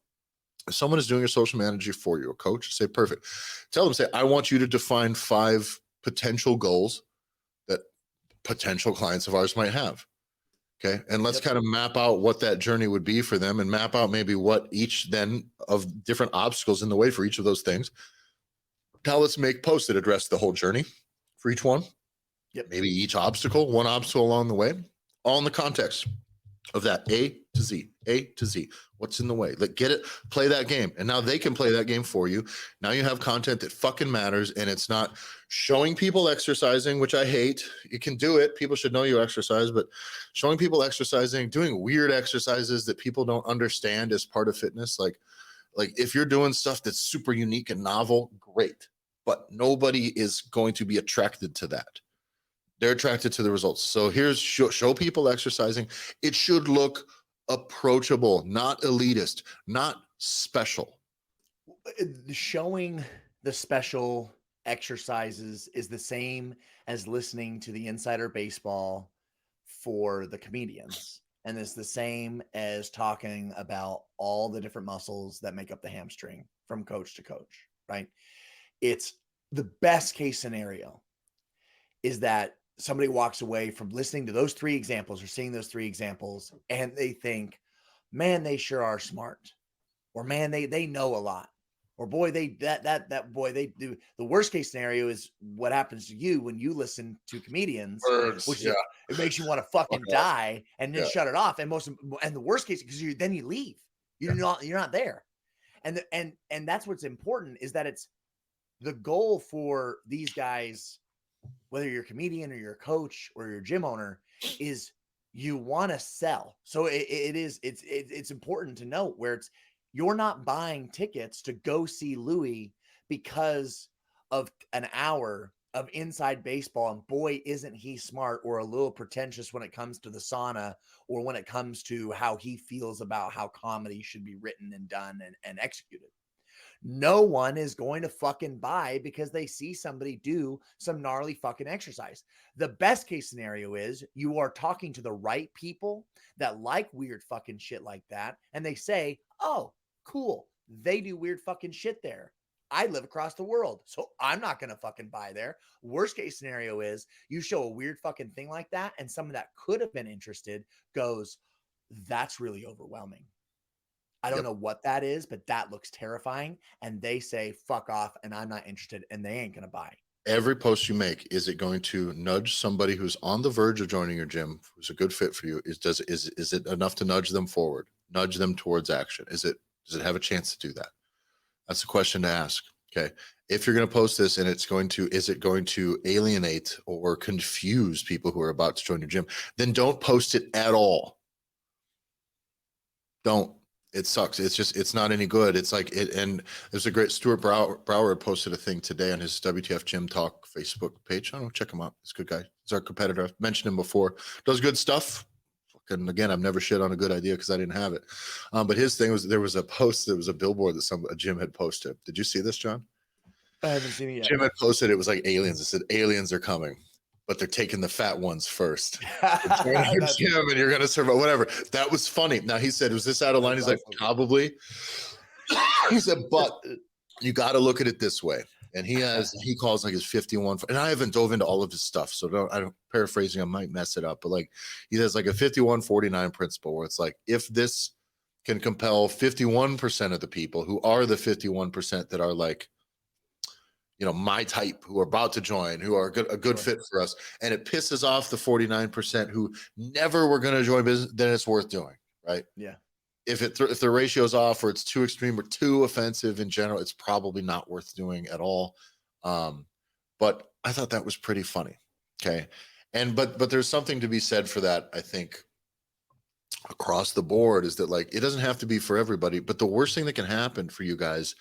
If someone is doing your social manager for you, a coach, say, perfect. Tell them, say, I want you to define 5 potential goals that potential clients of ours might have. Okay. And let's kind of map out what that journey would be for them, and map out maybe what each then of different obstacles in the way for each of those things. Now let's make posts that address the whole journey for each one. Maybe each obstacle, one obstacle along the way, all in the context of that A to Z, what's in the way. Like, get it, play that game. And now they can play that game for you. Now you have content that fucking matters, and it's not showing people exercising, which I hate. You can do it. People should know you exercise, but showing people exercising, doing weird exercises that people don't understand as part of fitness. Like if you're doing stuff that's super unique and novel, great, but nobody is going to be attracted to that. They're attracted to the results. So here's show people exercising. It should look approachable, not elitist, not special. Showing the special exercises is the same as listening to the Insider Baseball for the comedians. And it's the same as talking about all the different muscles that make up the hamstring from coach to coach, right? It's the best case scenario is that somebody walks away from listening to those 3 examples or seeing those 3 examples, and they think, man, they sure are smart. or man, they know a lot, or boy, that boy, they do. The worst case scenario is what happens to you when you listen to comedians, Words, which yeah. is it makes you want to fucking Okay. die and then Yeah. shut it off. And and the worst case, because then you leave. You're not there. And that's what's important, is that it's the goal for these guys, whether you're a comedian or you're a coach or you're a gym owner, is you want to sell. So it's important to note where you're not buying tickets to go see Louis because of an hour of inside baseball, and boy, isn't he smart, or a little pretentious when it comes to the sauna, or when it comes to how he feels about how comedy should be written and done and executed. No one is going to fucking buy because they see somebody do some gnarly fucking exercise. The best case scenario is you are talking to the right people that like weird fucking shit like that, and they say, oh, cool, they do weird fucking shit there. I live across the world, so I'm not going to fucking buy there. Worst case scenario is you show a weird fucking thing like that, and someone that could have been interested goes, that's really overwhelming. I don't know what that is, but that looks terrifying. And they say, fuck off, and I'm not interested, and they ain't going to buy. Every post you make, is it going to nudge somebody who's on the verge of joining your gym, who's a good fit for you? Is it enough to nudge them forward, nudge them towards action? Does it have a chance to do that? That's a question to ask. Okay. If you're going to post this and is it going to alienate or confuse people who are about to join your gym? Then don't post it at all. Don't. It sucks. It's not any good. It's like it. And there's a great Stuart Brower posted a thing today on his WTF Gym Talk Facebook page. I don't know, check him out. He's a good guy. He's our competitor. I've mentioned him before. Does good stuff. And again, I've never shit on a good idea because I didn't have it. But his thing was, there was a post, there was a billboard that a gym had posted. Did you see this, John? I haven't seen it yet. Jim had posted, it was like aliens. It said aliens are coming, but they're taking the fat ones first. Jim, and you're gonna survive. Whatever. That was funny. Now he said, was this out of line? He's like, probably. He said, but you got to look at it this way. And he calls like his 51, and I haven't dove into all of his stuff, so I don't paraphrasing, I might mess it up, but like he has like a 51-49 principle where it's like, if this can compel 51% of the people who are the 51% that are like, you know, my type, who are about to join, who are a good fit for us, and it pisses off the 49% who never were going to join business, then it's worth doing, right? Yeah. If the ratio's off, or it's too extreme or too offensive in general, it's probably not worth doing at all. But I thought that was pretty funny. Okay. But there's something to be said for that, I think, across the board, is that like, it doesn't have to be for everybody, but the worst thing that can happen for you guys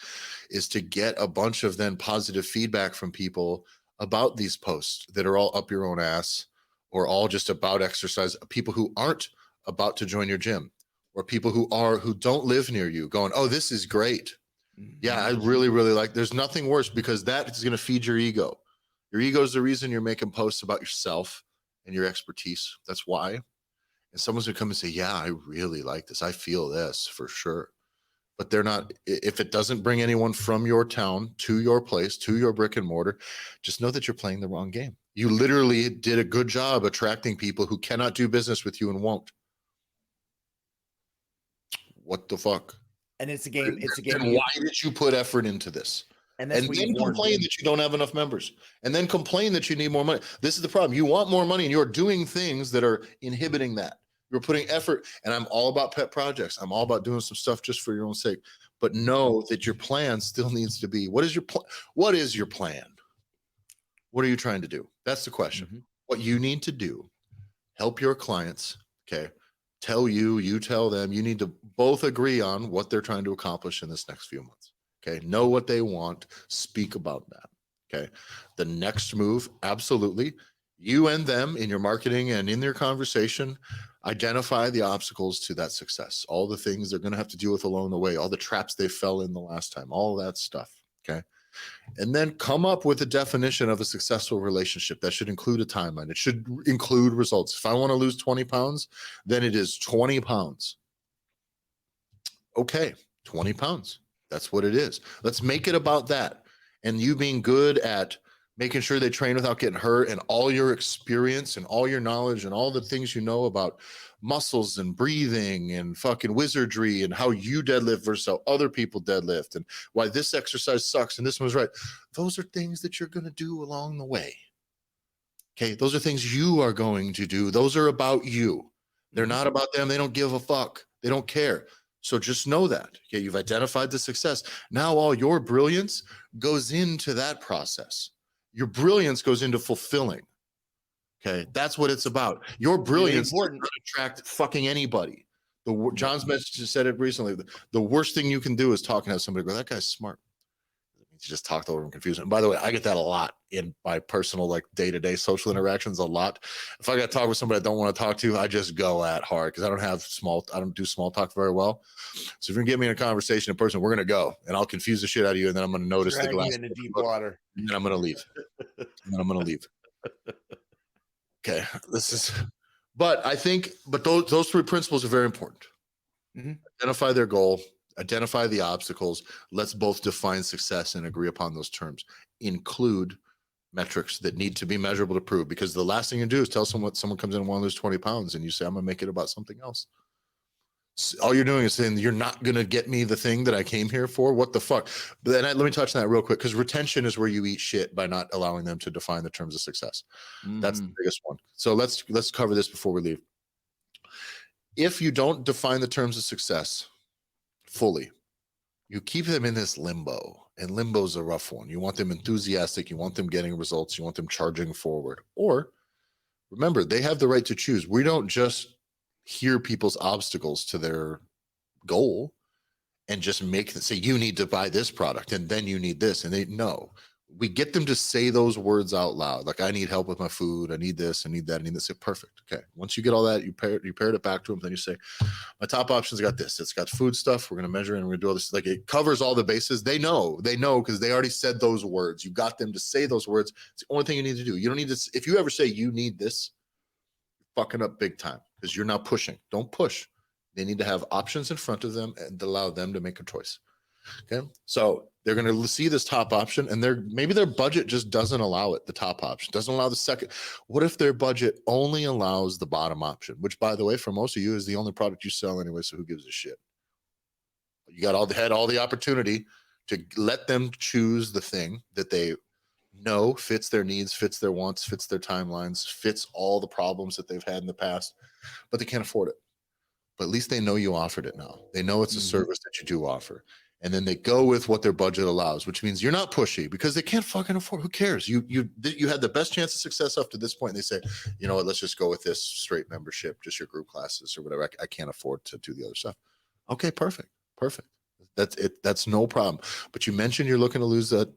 is to get a bunch of then positive feedback from people about these posts that are all up your own ass, or all just about exercise, people who aren't about to join your gym, or people who don't live near you, going, oh, this is great. Yeah, I really, really like, there's nothing worse, because that is going to feed your ego. Your ego is the reason you're making posts about yourself and your expertise. That's why. And someone's going to come and say, yeah, I really like this. I feel this for sure. But they're not, if it doesn't bring anyone from your town to your place, to your brick and mortar, just know that you're playing the wrong game. You literally did a good job attracting people who cannot do business with you and won't. What the fuck? And it's a game. It's a game. And why did you put effort into this? And then complain that you don't have enough members, and then complain that you need more money. This is the problem. You want more money, and you're doing things that are inhibiting that. You're putting effort, and I'm all about pet projects. I'm all about doing some stuff just for your own sake. But know that your plan still needs to be, what is your plan? What is your plan? What are you trying to do? That's the question. Mm-hmm. What you need to do, help your clients, okay? Tell you tell them. You need to both agree on what they're trying to accomplish in this next few months. Okay. Know what they want. Speak about that. Okay. The next move, absolutely. You and them in your marketing and in their conversation, identify the obstacles to that success. All the things they're going to have to deal with along the way, all the traps they fell in the last time, all that stuff. Okay. And then come up with a definition of a successful relationship that should include a timeline. It should include results. If I want to lose 20 pounds, then it is 20 pounds. Okay, 20 pounds. That's what it is. Let's make it about that. And you being good at making sure they train without getting hurt, and all your experience and all your knowledge and all the things you know about muscles and breathing and fucking wizardry and how you deadlift versus how other people deadlift and why this exercise sucks and this one's right. Those are things that you're going to do along the way. Okay. Those are things you are going to do. Those are about you. They're not about them. They don't give a fuck. They don't care. So just know that. Okay. You've identified the success. Now all your brilliance goes into that process. Your brilliance goes into fulfilling. Okay, that's what it's about. Your brilliance doesn't attract fucking anybody. John's message just said it recently. The worst thing you can do is talking to somebody. Go, that guy's smart. It means you just talked over and confused. And by the way, I get that a lot in my personal, like day-to-day social interactions. A lot. If I got to talk with somebody I don't want to talk to, I just go at hard because I don't do small talk very well. So if you're gonna get me in a conversation in person, we're gonna go, and I'll confuse the shit out of you, and then I'm gonna notice the glass into deep water, and then I'm gonna leave. Okay, but I think, those three principles are very important. Identify their goal, identify the obstacles. Let's both define success and agree upon those terms. Include metrics that need to be measurable to prove, because the last thing you do is tell someone comes in and want to lose 20 pounds and you say, I'm gonna make it about something else. All you're doing is saying you're not going to get me the thing that I came here for. What the fuck? But then let me touch on that real quick, because retention is where you eat shit by not allowing them to define the terms of success. That's the biggest one. So let's cover this before we leave. If you don't define the terms of success fully, you keep them in this limbo, and limbo is a rough one. You want them enthusiastic. You want them getting results. You want them charging forward. Or remember, they have the right to choose. We don't just hear people's obstacles to their goal and just say you need to buy this product and then you need this, and we get them to say those words out loud, like I need help with my food, I need this, I need that, I need this. Perfect. Okay, once you get all that, you paired it back to them, then you say my top options got this, it's got food stuff, we're going to measure it and we're going to do all this. Like, it covers all the bases. They know because they already said those words. You got them to say those words. It's the only thing you need to do. You don't need to, if you ever say you need this, you're fucking up big time, because you're not pushing. Don't push. They need to have options in front of them and allow them to make a choice. Okay, so they're going to see this top option, and maybe their budget just doesn't allow it. The top option doesn't allow the second. What if their budget only allows the bottom option, which, by the way, for most of you is the only product you sell anyway, so who gives a shit? You had all the opportunity to let them choose the thing that they know fits their needs, fits their wants, fits their timelines, fits all the problems that they've had in the past, but they can't afford it. But at least they know you offered it now. They know it's a service that you do offer. And then they go with what their budget allows, which means you're not pushy, because they can't fucking afford. Who cares? You had the best chance of success up to this point. And they say, you know what, let's just go with this straight membership, just your group classes or whatever. I can't afford to do the other stuff. Okay, perfect. That's it. That's no problem. But you mentioned you're looking to lose that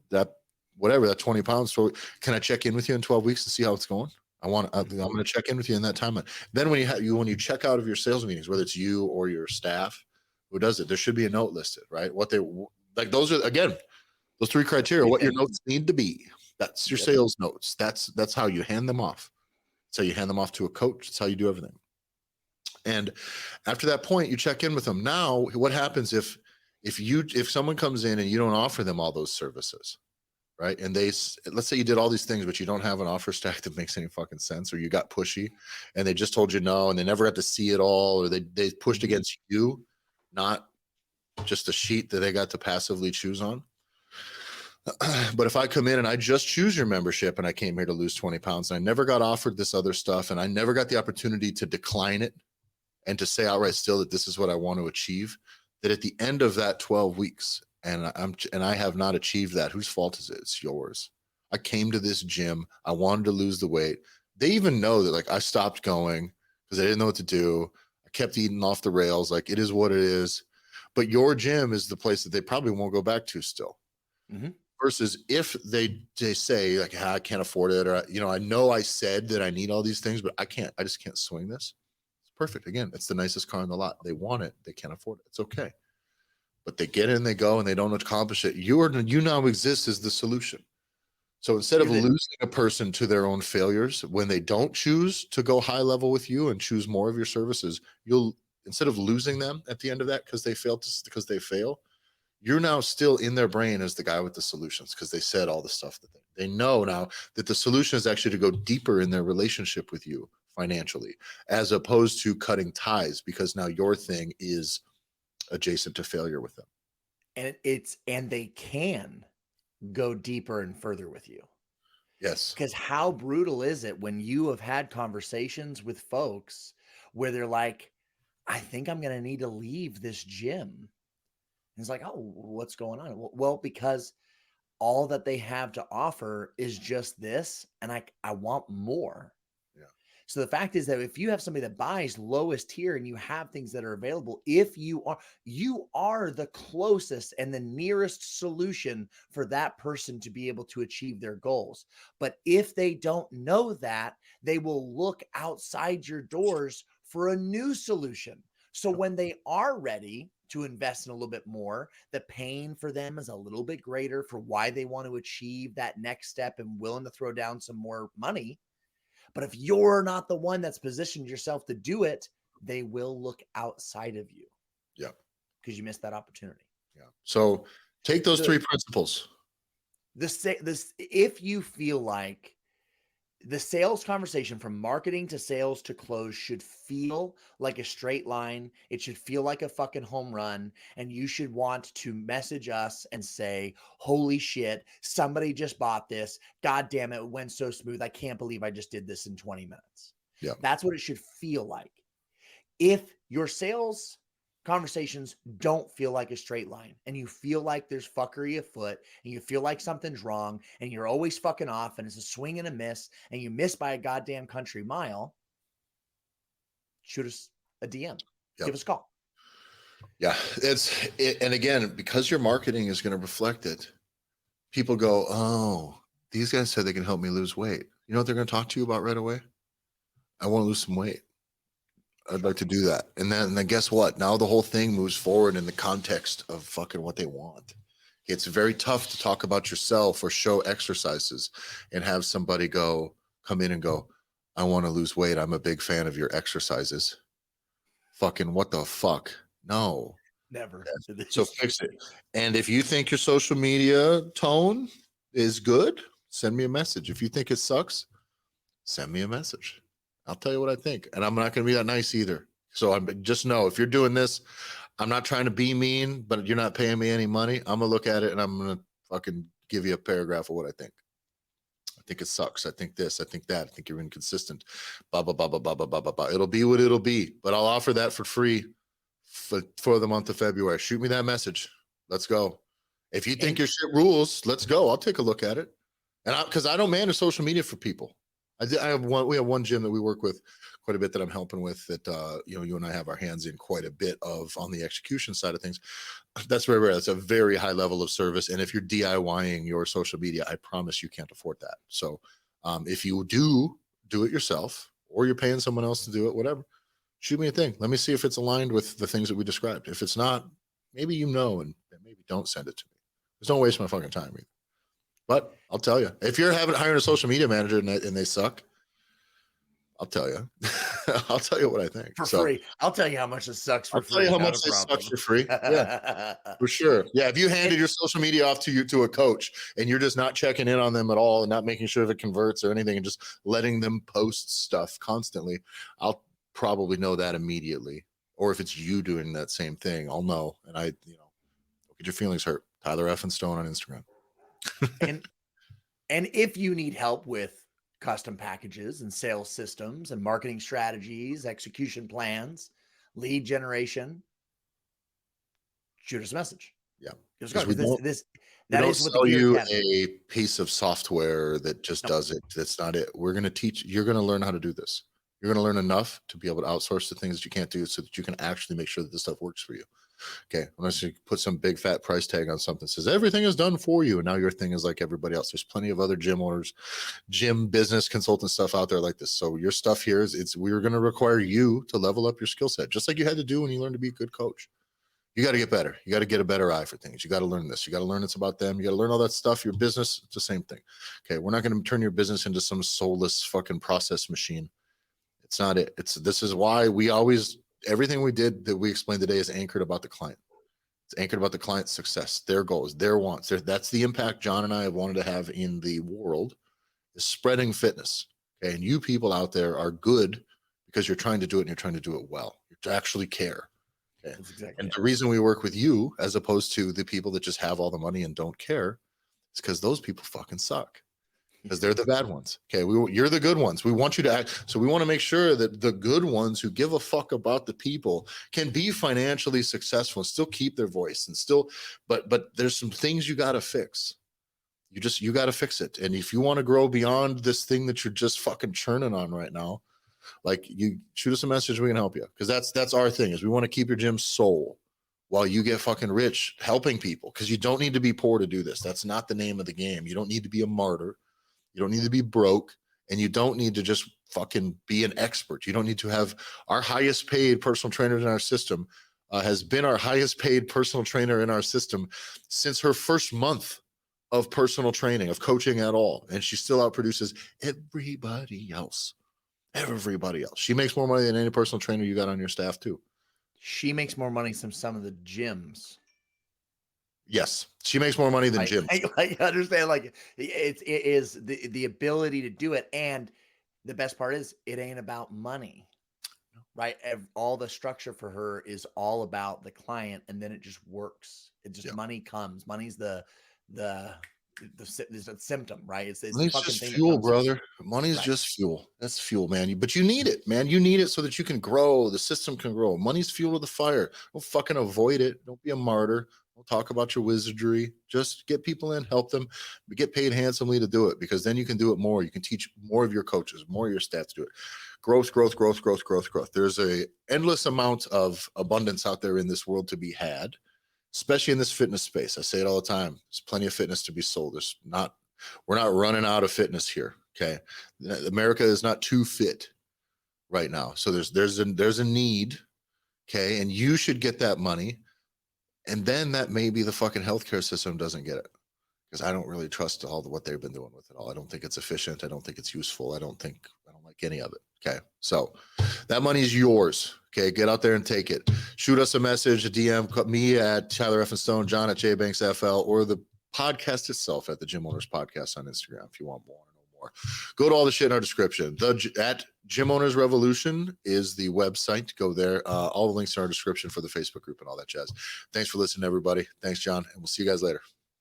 20 pounds. So can I check in with you in 12 weeks to see how it's going? I'm going to check in with you in that timeline. Then when you check out of your sales meetings, whether it's you or your staff who does it, there should be a note listed, right? Those are, again, those three criteria, what your notes need to be. That's your sales notes. That's how you hand them off. That's how you hand them off to a coach. That's how you do everything. And after that point, you check in with them. Now, what happens if someone comes in and you don't offer them all those services, right? And let's say you did all these things, but you don't have an offer stack that makes any fucking sense, or you got pushy and they just told you no, and they never got to see it all, or they pushed against you, not just a sheet that they got to passively choose on. But if I come in and I just choose your membership and I came here to lose 20 pounds and I never got offered this other stuff and I never got the opportunity to decline it and to say outright still that this is what I want to achieve, that at the end of that 12 weeks, and I have not achieved that, whose fault is it? It's yours. I came to this gym. I wanted to lose the weight. They even know that, like, I stopped going because I didn't know what to do. I kept eating off the rails. Like, it is what it is. But your gym is the place that they probably won't go back to still. Versus if they say, like, I can't afford it, or, I know I said that I need all these things, but I just can't swing this. It's perfect. Again, it's the nicest car in the lot. They want it. They can't afford it. It's okay. But they get in, they go, and they don't accomplish it. You now exist as the solution. So instead of losing a person to their own failures, when they don't choose to go high level with you and choose more of your services, instead of losing them at the end of that because they fail, you're now still in their brain as the guy with the solutions because they said all the stuff that they know now that the solution is actually to go deeper in their relationship with you financially, as opposed to cutting ties because now your thing is adjacent to failure with them. And they can go deeper and further with you. Yes. Because how brutal is it when you have had conversations with folks where they're like, I think I'm going to need to leave this gym. And it's like, oh, what's going on? Well, because all that they have to offer is just this, and I want more. Yeah. So the fact is that if you have somebody that buys lowest tier and you have things that are available, if you are the closest and the nearest solution for that person to be able to achieve their goals. But if they don't know that, they will look outside your doors for a new solution. So when they are ready to invest in a little bit more, the pain for them is a little bit greater for why they want to achieve that next step and willing to throw down some more money. But if you're not the one that's positioned yourself to do it, they will look outside of you. Yeah. Because you missed that opportunity. Yeah. So take those three principles. If you feel like the sales conversation from marketing to sales to close should feel like a straight line. It should feel like a fucking home run. And you should want to message us and say, holy shit, somebody just bought this. God damn it. It went so smooth. I can't believe I just did this in 20 minutes. Yeah. That's what it should feel like. If your sales conversations don't feel like a straight line and you feel like there's fuckery afoot and you feel like something's wrong and you're always fucking off and it's a swing and a miss and you miss by a goddamn country mile, shoot us a DM. Yep. Give us a call. Yeah. And again, because your marketing is going to reflect it, people go, oh, these guys said they can help me lose weight. You know what they're going to talk to you about right away? I want to lose some weight. I'd like to do that. And then guess what? Now the whole thing moves forward in the context of fucking what they want. It's very tough to talk about yourself or show exercises and have somebody come in and go, I want to lose weight. I'm a big fan of your exercises. Fucking what the fuck? No. Never. So fix it. And if you think your social media tone is good, send me a message. If you think it sucks, send me a message. I'll tell you what I think. And I'm not going to be that nice either. So just know if you're doing this, I'm not trying to be mean, but you're not paying me any money. I'm going to look at it and I'm going to fucking give you a paragraph of what I think. I think it sucks. I think this, I think that. I think you're inconsistent. Blah, blah, blah, blah, blah, blah, blah, blah, blah. It'll be what it'll be. But I'll offer that for free for the month of February. Have me that message. Let's go. If you think your shit rules, let's go. I'll take a look at it. And because I don't manage social media for people. We have one gym that we work with quite a bit that I'm helping with that, you and I have our hands in quite a bit of on the execution side of things. That's very rare. That's a very high level of service. And if you're DIYing your social media, I promise you can't afford that. So if you do it yourself or you're paying someone else to do it, whatever, shoot me a thing. Let me see if it's aligned with the things that we described. If it's not, maybe and maybe don't send it to me. Just don't waste my fucking time either. But I'll tell you, if you're hiring a social media manager and they suck, I'll tell you. I'll tell you what I think. For free. I'll tell you how much it sucks for free. I'll tell you how much it sucks for free. Yeah, for sure. Yeah, if you handed your social media off to a coach and you're just not checking in on them at all and not making sure if it converts or anything and just letting them post stuff constantly, I'll probably know that immediately. Or if it's you doing that same thing, I'll know. And don't get your feelings hurt. Tyler F. and Stone on Instagram. and if you need help with custom packages and sales systems and marketing strategies, execution plans, lead generation, shoot us a message. Yeah. We don't sell you a piece of software that just does it. That's not it. We're going to teach. You're going to learn how to do this. You're going to learn enough to be able to outsource the things that you can't do so that you can actually make sure that this stuff works for you. Okay. Unless you put some big fat price tag on something that says everything is done for you. And now your thing is like everybody else. There's plenty of other gym owners, gym business consultant stuff out there like this. So your stuff here we're going to require you to level up your skill set, just like you had to do when you learned to be a good coach. You got to get better. You got to get a better eye for things. You got to learn this. You got to learn it's about them. You got to learn all that stuff. Your business, it's the same thing. Okay. We're not going to turn your business into some soulless fucking process machine. It's not it. This is why everything we did that we explained today is anchored about the client. It's anchored about the client's success, their goals, their wants. That's the impact John and I have wanted to have in the world, is spreading fitness. Okay. And you people out there are good because you're trying to do it and you're trying to do it well. You actually care. Okay. That's exactly And it. the reason we work with you as opposed to the people that just have all the money and don't care is because those people fucking suck. Because they're the bad ones. Okay, you're the good ones. We want you to act. So we want to make sure that the good ones who give a fuck about the people can be financially successful and still keep their voice and still. But there's some things you got to fix. You got to fix it. And if you want to grow beyond this thing that you're just fucking churning on right now, like, you shoot us a message, we can help you. Because that's our thing, is we want to keep your gym soul while you get fucking rich helping people. Because you don't need to be poor to do this. That's not the name of the game. You don't need to be a martyr. You don't need to be broke, and you don't need to just fucking be an expert. You don't need to have our highest paid personal trainer in our system has been our highest paid personal trainer in our system since her first month of personal training, of coaching at all. And she still outproduces everybody else. Everybody else. She makes more money than any personal trainer you got on your staff too. She makes more money than some of the gyms. Yes, she makes more money than Jim. I understand, like, it is the ability to do it, and the best part is it ain't about money, right? All the structure for her is all about the client, and then it just works. It just money comes. Money's the symptom, right? It's the Money's fucking just thing that fuel, comes brother. Money's right. just fuel. That's fuel, man. But you need it, man. You need it so that you can grow. The system can grow. Money's fuel to the fire. Don't fucking avoid it. Don't be a martyr. Don't talk about your wizardry. Just get people in, help them, get paid handsomely to do it, because then you can do it more. You can teach more of your coaches, more of your staff to do it. Growth, growth, growth, growth, growth, growth. There's a endless amount of abundance out there in this world to be had, especially in this fitness space. I say it all the time. There's plenty of fitness to be sold. We're not running out of fitness here. Okay. America is not too fit right now. So there's a need. Okay. And you should get that money. And then that maybe the fucking healthcare system doesn't get it, because I don't really trust what they've been doing with it all. I don't think it's efficient. I don't think it's useful. I don't like any of it. Okay. So that money is yours. Okay. Get out there and take it. Shoot us a message, a DM, me at Tyler F. and Stone, John at JBanksFL, or the podcast itself at the Gym Owners Podcast on Instagram if you want more. Go to all the shit in our description. At Gym Owners Revolution is the website. Go there. All the links in our description for the Facebook group and all that jazz. Thanks for listening, everybody. Thanks, John. And we'll see you guys later.